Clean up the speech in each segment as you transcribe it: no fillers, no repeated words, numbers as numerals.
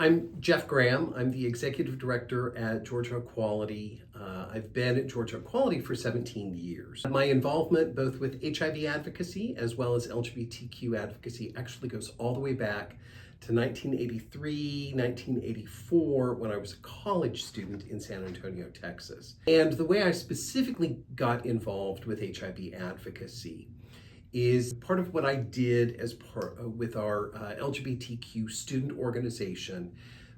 I'm Jeff Graham. I'm the executive director at Georgia Equality. I've been at Georgia Equality for 17 years. My involvement both with HIV advocacy as well as LGBTQ advocacy actually goes all the way back to 1983, 1984, when I was a college student in San Antonio, Texas. And the way I specifically got involved with HIV advocacy is part of what I did as with our LGBTQ student organization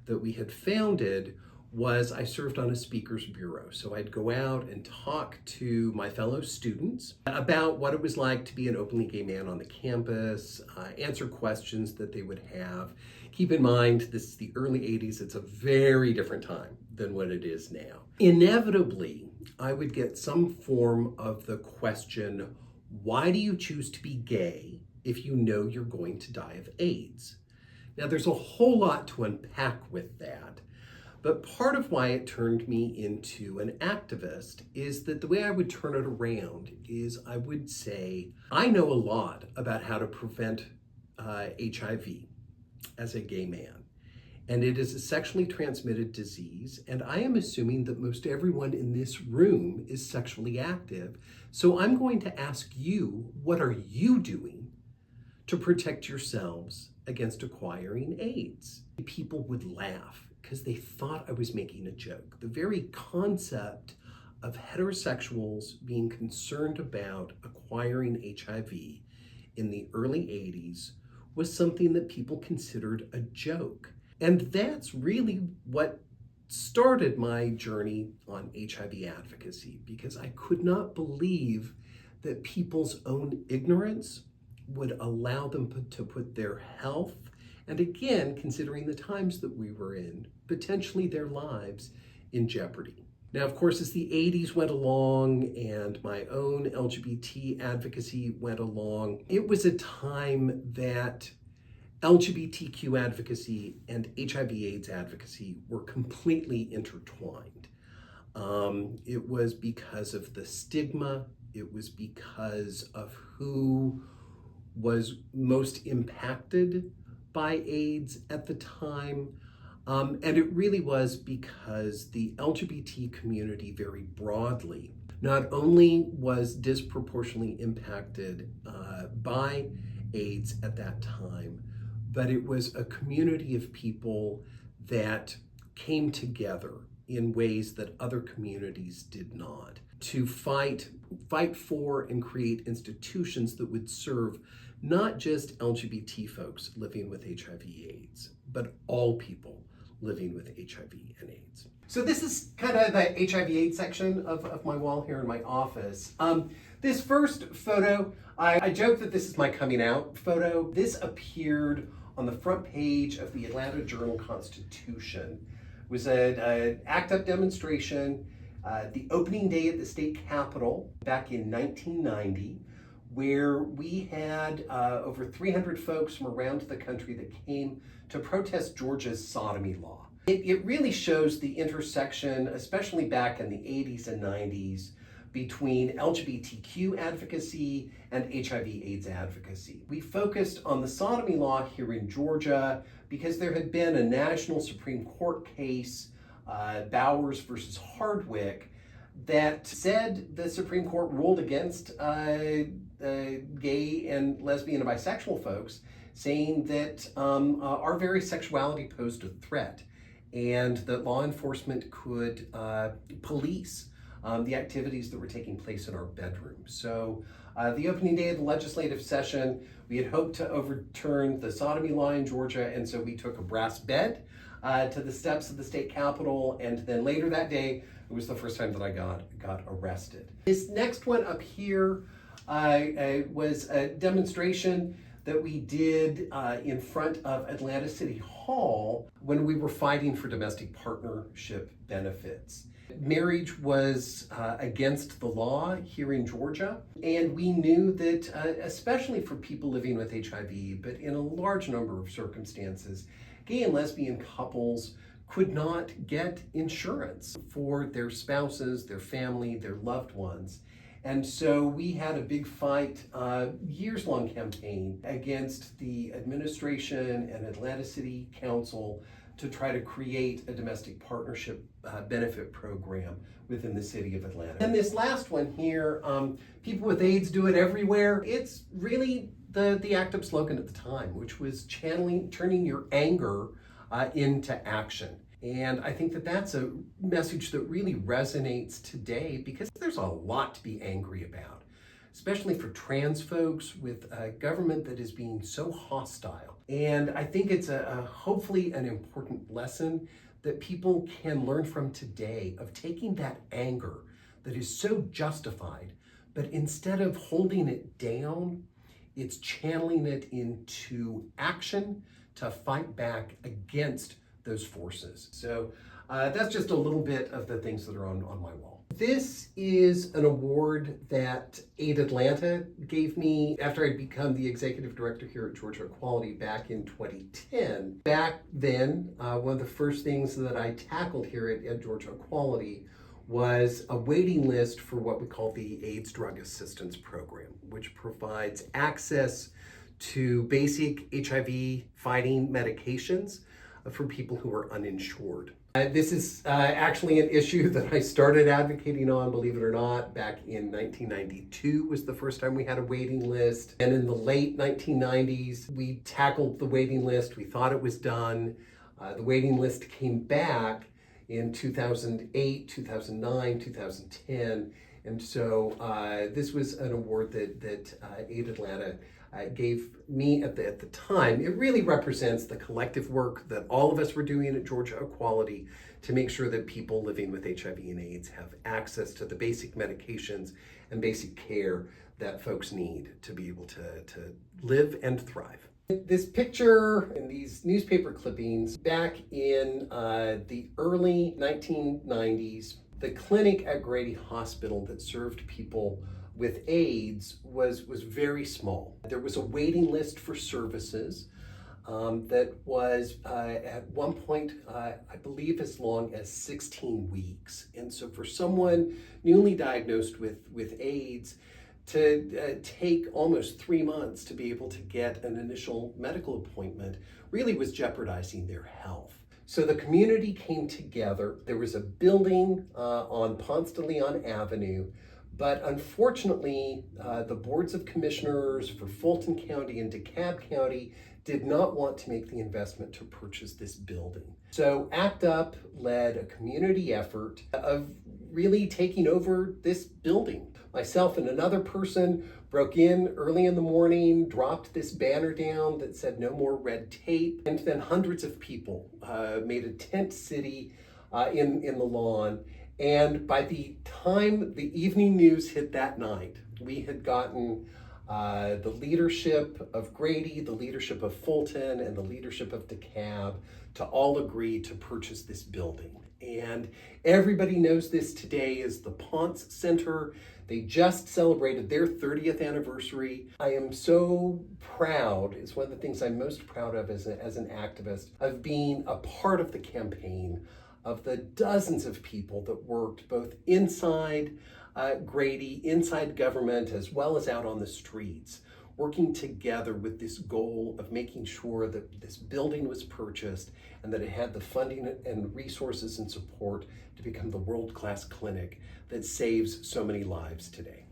that we had founded was I served on a speakers bureau. So I'd go out and talk to my fellow students about what it was like to be an openly gay man on the campus, answer questions that they would have. Keep in mind, this is the early 80s. It's a very different time than what it is now. Inevitably, I would get some form of the question, why do you choose to be gay if you know you're going to die of AIDS? Now, there's a whole lot to unpack with that, but part of why it turned me into an activist is that the way I would turn it around is I would say, I know a lot about how to prevent HIV as a gay man, and it is a sexually transmitted disease, and I am assuming that most everyone in this room is sexually active. So I'm going to ask you, what are you doing to protect yourselves against acquiring AIDS? People would laugh because they thought I was making a joke. The very concept of heterosexuals being concerned about acquiring HIV in the early 80s was something that people considered a joke. And that's really what started my journey on HIV advocacy, because I could not believe that people's own ignorance would allow them to put their health, and again, considering the times that we were in, potentially their lives in jeopardy. Now, of course, as the 80s went along and my own LGBT advocacy went along, it was a time that LGBTQ advocacy and HIV/AIDS advocacy were completely intertwined. It was because of the stigma, it was because of who was most impacted by AIDS at the time, and it really was because the LGBT community very broadly not only was disproportionately impacted by AIDS at that time, but it was a community of people that came together in ways that other communities did not, to fight for and create institutions that would serve not just LGBT folks living with HIV/AIDS, but all people living with HIV and AIDS. So this is kind of the HIV/AIDS section of my wall here in my office. This first photo, I joke that this is my coming out photo. This appeared on the front page of the Atlanta Journal-Constitution. It was an ACT UP demonstration, the opening day at the state capitol back in 1990, where we had over 300 folks from around the country that came to protest Georgia's sodomy law. It really shows the intersection, especially back in the 80s and 90s, between LGBTQ advocacy and HIV/AIDS advocacy. We focused on the sodomy law here in Georgia because there had been a national Supreme Court case, Bowers versus Hardwick, that said the Supreme Court ruled against gay and lesbian and bisexual folks, saying that our very sexuality posed a threat and that law enforcement could police the activities that were taking place in our bedrooms. So the opening day of the legislative session, we had hoped to overturn the sodomy law in Georgia, and so we took a brass bed to the steps of the state capitol, and then later that day, it was the first time that I got arrested. This next one up here was a demonstration that we did in front of Atlanta City Hall when we were fighting for domestic partnership benefits. Marriage was against the law here in Georgia, and we knew that, especially for people living with HIV, but in a large number of circumstances, gay and lesbian couples could not get insurance for their spouses, their family, their loved ones. And so we had a big fight, years-long campaign against the administration and Atlanta City Council to try to create a domestic partnership benefit program within the city of Atlanta. And this last one here, people with AIDS do it everywhere. It's really the active slogan at the time, which was turning your anger into action. And I think that that's a message that really resonates today because there's a lot to be angry about, especially for trans folks with a government that is being so hostile. And I think it's hopefully an important lesson that people can learn from today of taking that anger that is so justified, but instead of holding it down, it's channeling it into action to fight back against those forces. So that's just a little bit of the things that are on my wall. This is an award that AIDS Atlanta gave me after I'd become the executive director here at Georgia Equality back in 2010. Back then, one of the first things that I tackled here at Georgia Equality was a waiting list for what we call the AIDS Drug Assistance Program, which provides access to basic HIV fighting medications for people who are uninsured. This is actually an issue that I started advocating on, believe it or not, back in 1992 was the first time we had a waiting list. And in the late 1990s, we tackled the waiting list. We thought it was done. The waiting list came back in 2008, 2009, 2010. And so this was an award that AIDS Atlanta gave me at the time. It really represents the collective work that all of us were doing at Georgia Equality to make sure that people living with HIV and AIDS have access to the basic medications and basic care that folks need to be able to live and thrive. This picture and these newspaper clippings back in the early 1990s, the clinic at Grady Hospital that served people with AIDS was very small. There was a waiting list for services that was at one point, I believe, as long as 16 weeks. And so for someone newly diagnosed with AIDS to take almost 3 months to be able to get an initial medical appointment really was jeopardizing their health. So the community came together. There was a building on Ponce de Leon Avenue, but unfortunately, the boards of commissioners for Fulton County and DeKalb County did not want to make the investment to purchase this building. So ACT UP led a community effort of really taking over this building. Myself and another person broke in early in the morning, dropped this banner down that said "No more red tape," and then hundreds of people made a tent city in the lawn. And by the time the evening news hit that night, we had gotten the leadership of Grady, the leadership of Fulton, and the leadership of DeKalb to all agree to purchase this building. And everybody knows this today as the Ponce Center. They just celebrated their 30th anniversary. I am so proud, it's one of the things I'm most proud of as an activist, of being a part of the campaign, of the dozens of people that worked both inside Grady, inside government, as well as out on the streets, working together with this goal of making sure that this building was purchased and that it had the funding and resources and support to become the world-class clinic that saves so many lives today.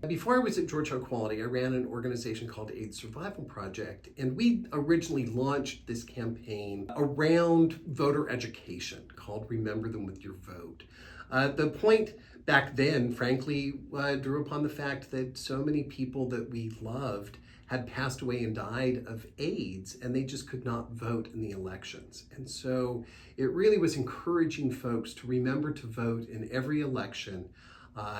Before I was at Georgia Equality, I ran an organization called AIDS Survival Project, and we originally launched this campaign around voter education called Remember Them With Your Vote. The point back then, frankly, drew upon the fact that so many people that we loved had passed away and died of AIDS, and they just could not vote in the elections. And so it really was encouraging folks to remember to vote in every election,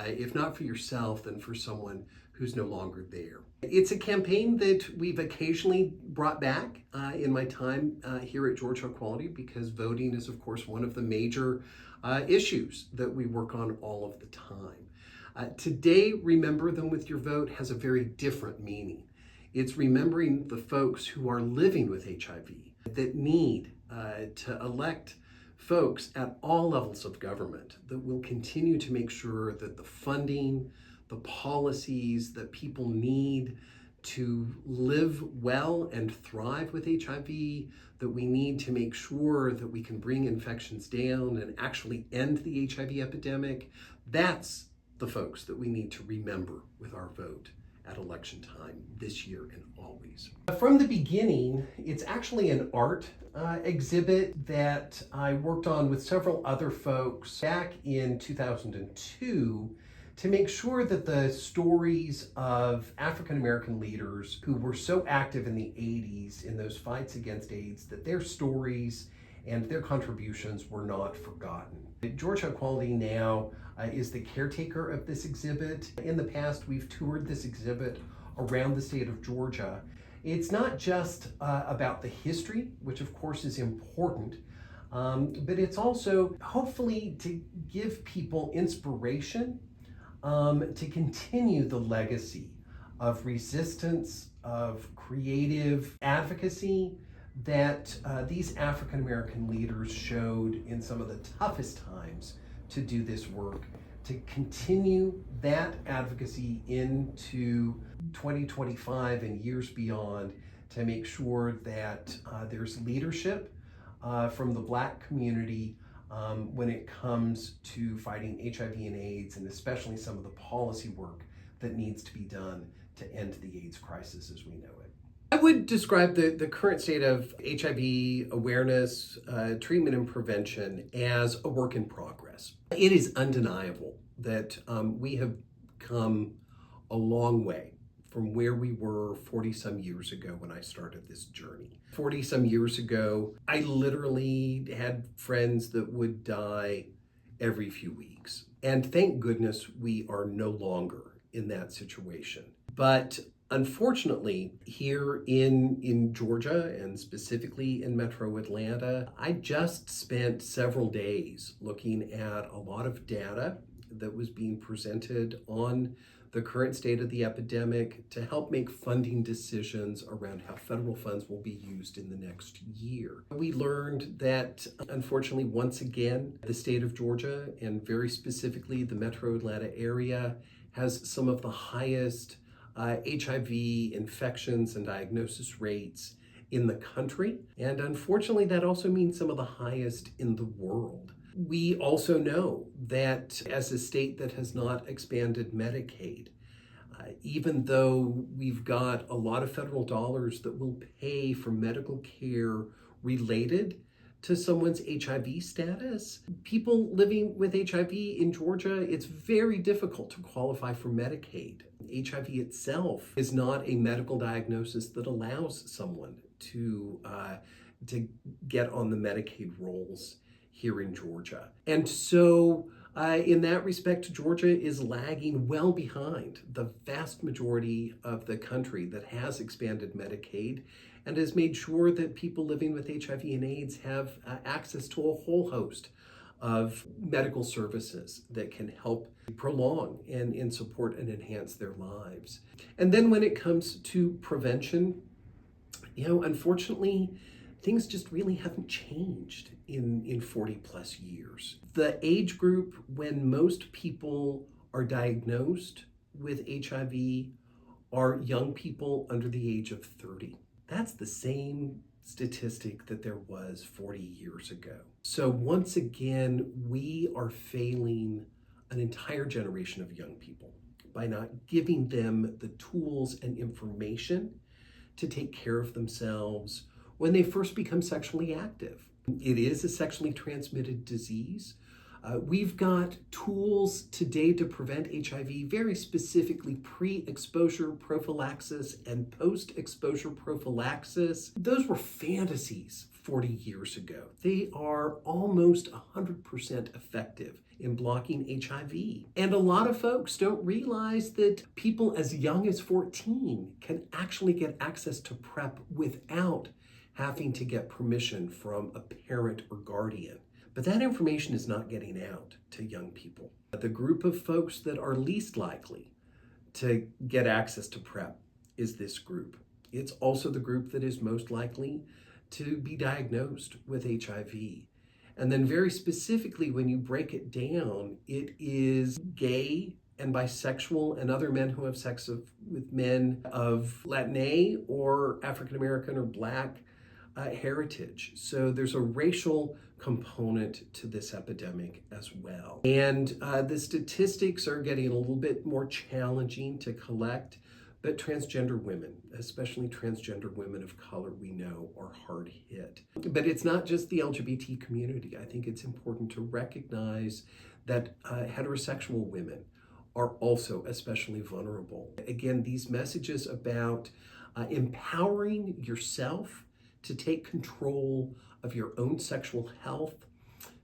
if not for yourself, then for someone who's no longer there. It's a campaign that we've occasionally brought back in my time here at Georgia Equality, because voting is, of course, one of the major issues that we work on all of the time. Today, Remember Them With Your Vote has a very different meaning. It's remembering the folks who are living with HIV that need to elect folks at all levels of government that will continue to make sure that the funding, the policies that people need to live well and thrive with HIV, that we need to make sure that we can bring infections down and actually end the HIV epidemic, that's the folks that we need to remember with our vote at election time this year and always. From the beginning, it's actually an art exhibit that I worked on with several other folks back in 2002 to make sure that the stories of African American leaders who were so active in the 80s in those fights against AIDS, that their stories and their contributions were not forgotten. Georgia Equality now is the caretaker of this exhibit. In the past, we've toured this exhibit around the state of Georgia. It's not just about the history, which of course is important, but it's also hopefully to give people inspiration to continue the legacy of resistance, of creative advocacy that these African American leaders showed in some of the toughest times to do this work, to continue that advocacy into 2025 and years beyond, to make sure that there's leadership from the Black community when it comes to fighting HIV and AIDS, and especially some of the policy work that needs to be done to end the AIDS crisis as we know it. I would describe the current state of HIV awareness, treatment, and prevention as a work in progress. It is undeniable that we have come a long way from where we were 40-some years ago when I started this journey. 40-some years ago, I literally had friends that would die every few weeks. And thank goodness we are no longer in that situation. But unfortunately, here in Georgia, and specifically in Metro Atlanta, I just spent several days looking at a lot of data that was being presented on the current state of the epidemic to help make funding decisions around how federal funds will be used in the next year. We learned that, unfortunately, once again, the state of Georgia, and very specifically the Metro Atlanta area, has some of the highest HIV infections and diagnosis rates in the country. And unfortunately, that also means some of the highest in the world. We also know that as a state that has not expanded Medicaid, even though we've got a lot of federal dollars that will pay for medical care related to someone's HIV status, people living with HIV in Georgia, it's very difficult to qualify for Medicaid. HIV itself is not a medical diagnosis that allows someone to get on the Medicaid rolls here in Georgia. And so in that respect, Georgia is lagging well behind the vast majority of the country that has expanded Medicaid and has made sure that people living with HIV and AIDS have access to a whole host of medical services that can help prolong and support and enhance their lives. And then when it comes to prevention, unfortunately, things just really haven't changed in 40 plus years. The age group when most people are diagnosed with HIV are young people under the age of 30. That's the same statistic that there was 40 years ago. So once again, we are failing an entire generation of young people by not giving them the tools and information to take care of themselves when they first become sexually active. It is a sexually transmitted disease. We've got tools today to prevent HIV, very specifically pre-exposure prophylaxis and post-exposure prophylaxis. Those were fantasies 40 years ago. They are almost 100% effective in blocking HIV. And a lot of folks don't realize that people as young as 14 can actually get access to PrEP without having to get permission from a parent or guardian. But that information is not getting out to young people. The group of folks that are least likely to get access to PrEP is this group. It's also the group that is most likely to be diagnosed with HIV. And then very specifically, when you break it down, it is gay and bisexual and other men who have sex with men of Latina or African American or Black heritage. So there's a racial component to this epidemic as well. And the statistics are getting a little bit more challenging to collect, but transgender women, especially transgender women of color, we know are hard hit. But it's not just the LGBT community. I think it's important to recognize that heterosexual women are also especially vulnerable. Again, these messages about empowering yourself to take control of your own sexual health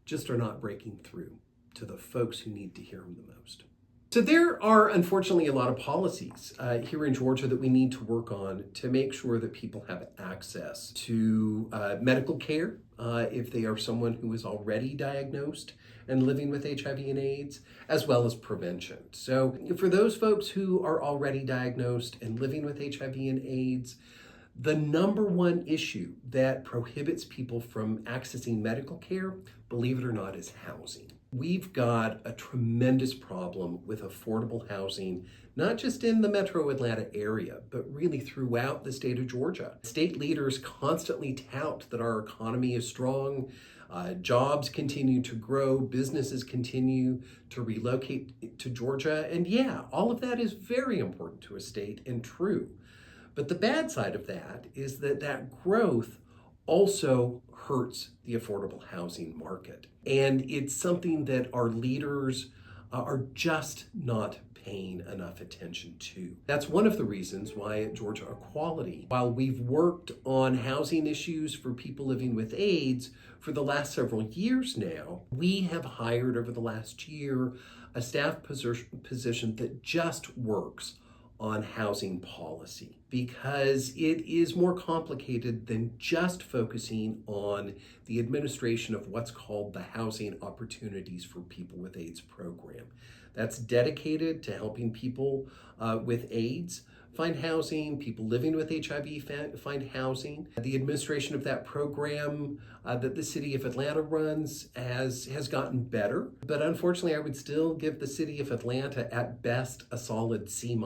just are not breaking through to the folks who need to hear them the most. So there are unfortunately a lot of policies here in Georgia that we need to work on to make sure that people have access to medical care if they are someone who is already diagnosed and living with HIV and AIDS, as well as prevention. So for those folks who are already diagnosed and living with HIV and AIDS, the number one issue that prohibits people from accessing medical care, believe it or not, is housing. We've got a tremendous problem with affordable housing, not just in the metro Atlanta area, but really throughout the state of Georgia. State leaders constantly tout that our economy is strong, jobs continue to grow, businesses continue to relocate to Georgia, and yeah, all of that is very important to a state and true. But the bad side of that is that growth also hurts the affordable housing market. And it's something that our leaders are just not paying enough attention to. That's one of the reasons why at Georgia Equality, while we've worked on housing issues for people living with AIDS for the last several years now, we have hired over the last year a staff position that just works on housing policy, because it is more complicated than just focusing on the administration of what's called the Housing Opportunities for People with AIDS program. That's dedicated to helping people with AIDS find housing, people living with HIV find housing. The administration of that program that the city of Atlanta runs has gotten better, but unfortunately I would still give the city of Atlanta at best a solid C-.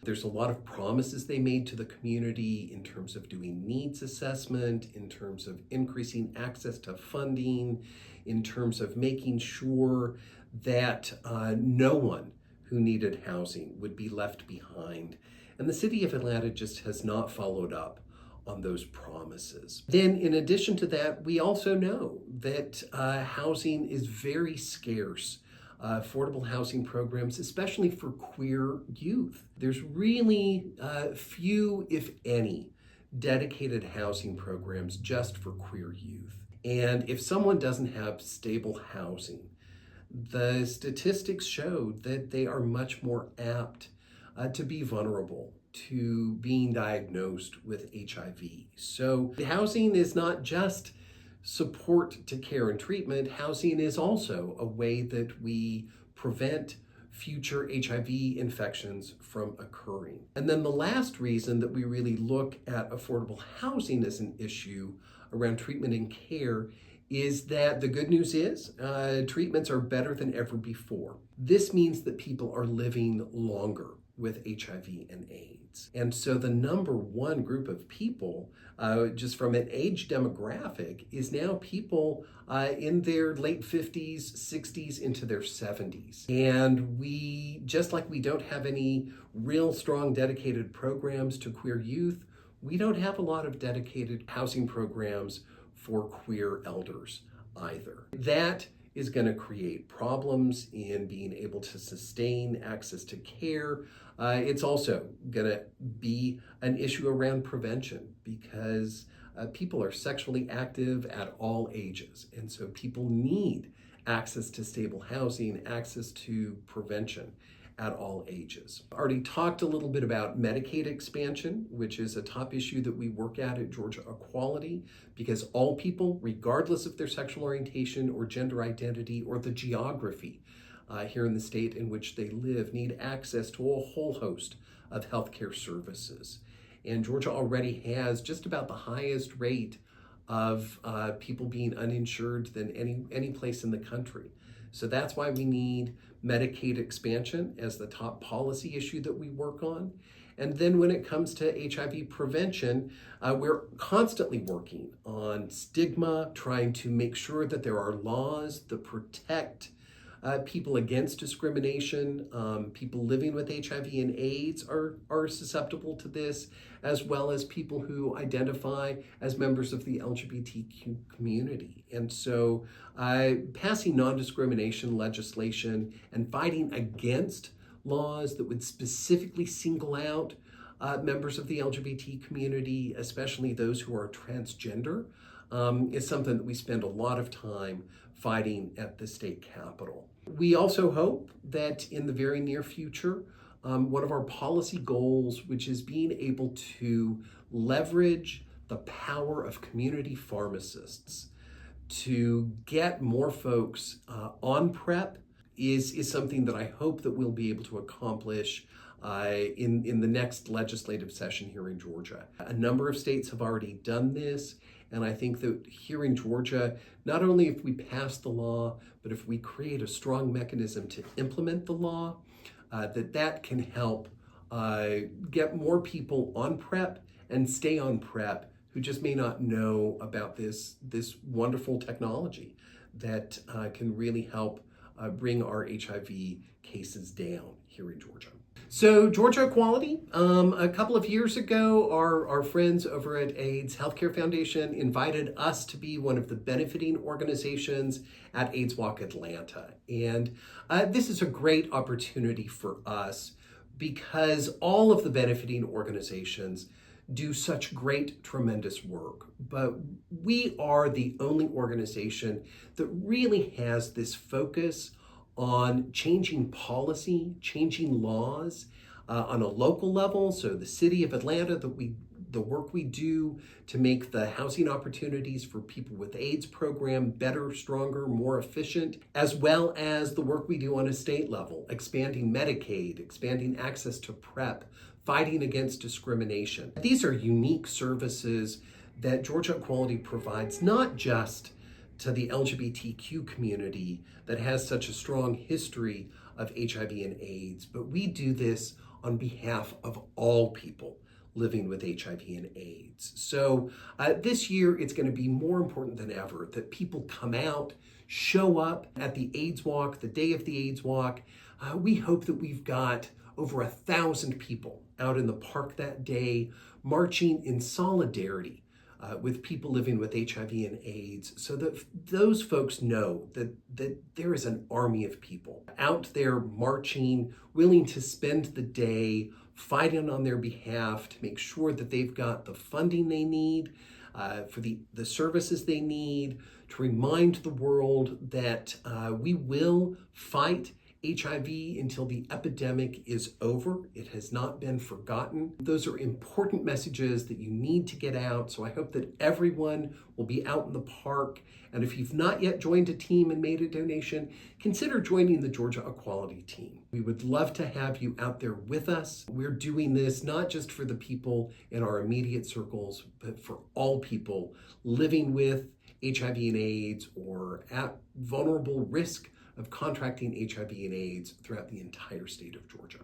There's a lot of promises they made to the community in terms of doing needs assessment, in terms of increasing access to funding, in terms of making sure that no one who needed housing would be left behind. And the city of Atlanta just has not followed up on those promises. Then in addition to that, we also know that housing is very scarce. Affordable housing programs, especially for queer youth. There's really few, if any, dedicated housing programs just for queer youth. And if someone doesn't have stable housing, the statistics show that they are much more apt to be vulnerable to being diagnosed with HIV. So housing is not just support to care and treatment. Housing is also a way that we prevent future HIV infections from occurring. And then the last reason that we really look at affordable housing as an issue around treatment and care is that the good news is treatments are better than ever before. This means that people are living longer with HIV and AIDS. And so the number one group of people, just from an age demographic, is now people in their late 50s, 60s, into their 70s. And we, just like we don't have any real strong dedicated programs to queer youth, we don't have a lot of dedicated housing programs for queer elders either. That is going to create problems in being able to sustain access to care. It's also going to be an issue around prevention, because people are sexually active at all ages. And so people need access to stable housing, access to prevention at all ages. I already talked a little bit about Medicaid expansion, which is a top issue that we work at Georgia Equality, because all people, regardless of their sexual orientation or gender identity or the geography here in the state in which they live, need access to a whole host of healthcare services. And Georgia already has just about the highest rate of people being uninsured than any place in the country. So that's why we need Medicaid expansion as the top policy issue that we work on. And then when it comes to HIV prevention, we're constantly working on stigma, trying to make sure that there are laws that protect people against discrimination. People living with HIV and AIDS are susceptible to this, as well as people who identify as members of the LGBTQ community. And so passing non-discrimination legislation and fighting against laws that would specifically single out members of the LGBT community, especially those who are transgender, is something that we spend a lot of time fighting at the state capitol. We also hope that in the very near future, one of our policy goals, which is being able to leverage the power of community pharmacists to get more folks on PrEP, is something that I hope that we'll be able to accomplish in the next legislative session here in Georgia. A number of states have already done this, and I think that here in Georgia, not only if we pass the law, but if we create a strong mechanism to implement the law, that can help get more people on PrEP and stay on PrEP who just may not know about this wonderful technology that can really help bring our HIV cases down here in Georgia. So Georgia Equality, a couple of years ago, our friends over at AIDS Healthcare Foundation invited us to be one of the benefiting organizations at AIDS Walk Atlanta. And this is a great opportunity for us because all of the benefiting organizations do such great, tremendous work. But we are the only organization that really has this focus on changing policy, changing laws on a local level. So the city of Atlanta, the work we do to make the housing opportunities for people with AIDS program better, stronger, more efficient, as well as the work we do on a state level, expanding Medicaid, expanding access to PrEP, fighting against discrimination. These are unique services that Georgia Equality provides not just to the LGBTQ community that has such a strong history of HIV and AIDS, but we do this on behalf of all people living with HIV and AIDS. So this year, it's going to be more important than ever that people come out, show up at the AIDS Walk, the day of the AIDS Walk. We hope that we've got over 1,000 people out in the park that day, marching in solidarity with people living with HIV and AIDS, so that those folks know that there is an army of people out there marching, willing to spend the day fighting on their behalf to make sure that they've got the funding they need for the services they need, to remind the world that we will fight HIV until the epidemic is over. It has not been forgotten. Those are important messages that you need to get out. So I hope that everyone will be out in the park. And if you've not yet joined a team and made a donation, consider joining the Georgia Equality team. We would love to have you out there with us. We're doing this not just for the people in our immediate circles, but for all people living with HIV and AIDS or at vulnerable risk of contracting HIV and AIDS throughout the entire state of Georgia.